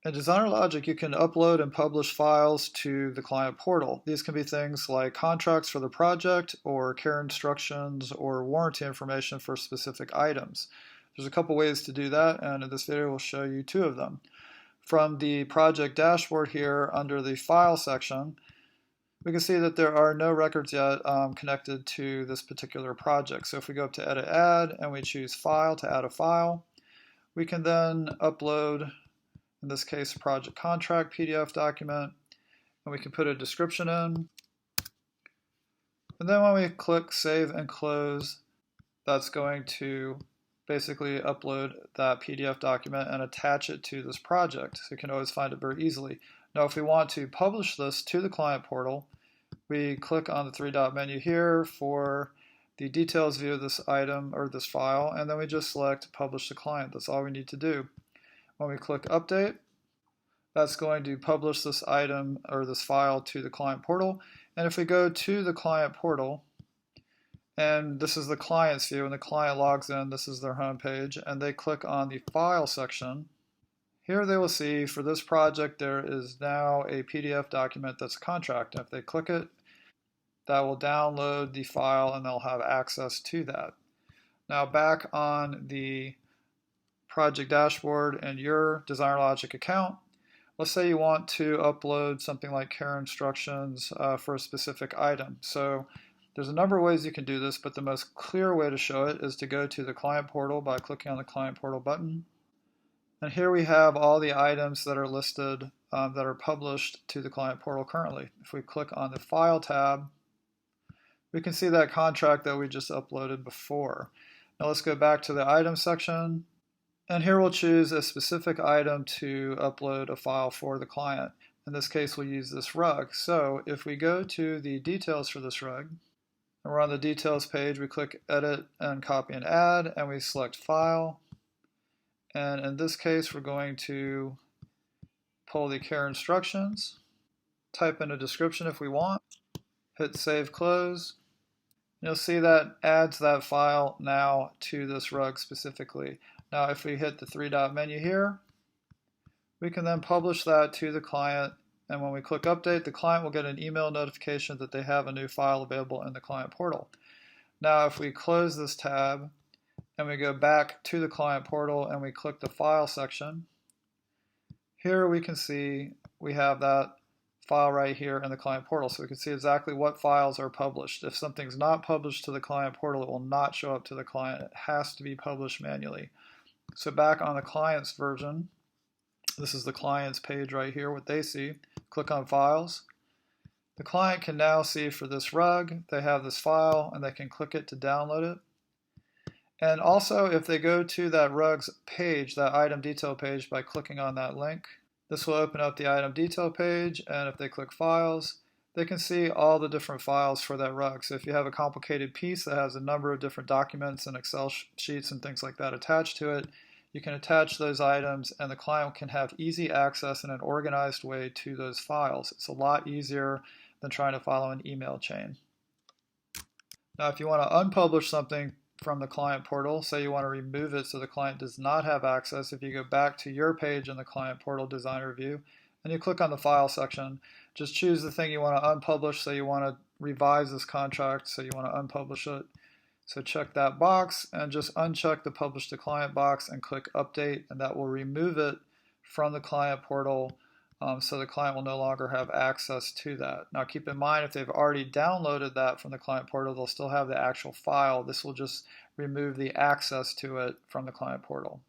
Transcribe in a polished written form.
In DesignerLogic, you can upload and publish files to the client portal. These can be things like contracts for the project or care instructions or warranty information for specific items. There's a couple ways to do that, and in this video we'll show you two of them. From the project dashboard here under the file section, we can see that there are no records yet connected to this particular project. So if we go up to Edit Add and we choose File to add a file, we can then upload, in this case, project contract PDF document, and we can put a description in. And then when we click Save and Close, that's going to basically upload that PDF document and attach it to this project. So you can always find it very easily. Now, if we want to publish this to the client portal, we click on the three-dot menu here for the details view of this item or this file, and then we just select Publish to Client. That's all we need to do. When we click Update, that's going to publish this item or this file to the client portal. And if we go to the client portal, and this is the client's view, and the client logs in, this is their home page, and they click on the File section, here they will see for this project there is now a PDF document that's a contract. And if they click it, that will download the file and they'll have access to that. Now back on the project dashboard and your DesignerLogic account, let's say you want to upload something like care instructions for a specific item. So there's a number of ways you can do this, but the most clear way to show it is to go to the client portal by clicking on the client portal button. And here we have all the items that are listed that are published to the client portal currently. If we click on the File tab, we can see that contract that we just uploaded before. Now let's go back to the item section, and here we'll choose a specific item to upload a file for the client. In this case, we'll use this rug. So if we go to the details for this rug, and we're on the details page, we click Edit and Copy and Add, and we select File. And in this case, we're going to pull the care instructions, type in a description if we want, hit Save Close. You'll see that adds that file now to this rug specifically. Now if we hit the three-dot menu here, we can then publish that to the client, and when we click Update, the client will get an email notification that they have a new file available in the client portal. Now if we close this tab and we go back to the client portal and we click the File section, here we can see we have that file right here in the client portal, so we can see exactly what files are published. If something's not published to the client portal, it will not show up to the client. It has to be published manually. So back on the client's version, this is the client's page right here, what they see. Click on Files. The client can now see for this rug, they have this file and they can click it to download it. And also if they go to that rug's page, that item detail page, by clicking on that link, this will open up the item detail page, and if they click Files, they can see all the different files for that rug. So if you have a complicated piece that has a number of different documents and Excel sheets and things like that attached to it, you can attach those items and the client can have easy access in an organized way to those files. It's a lot easier than trying to follow an email chain. Now if you want to unpublish something from the client portal, say you want to remove it so the client does not have access, if you go back to your page in the client portal designer view and you click on the File section, just choose the thing you want to unpublish. Say you want to revise this contract, so you want to unpublish it. So check that box and just uncheck the Publish to Client box and click Update, and that will remove it from the client portal, so the client will no longer have access to that. Now keep in mind, if they've already downloaded that from the client portal, they'll still have the actual file. This will just remove the access to it from the client portal.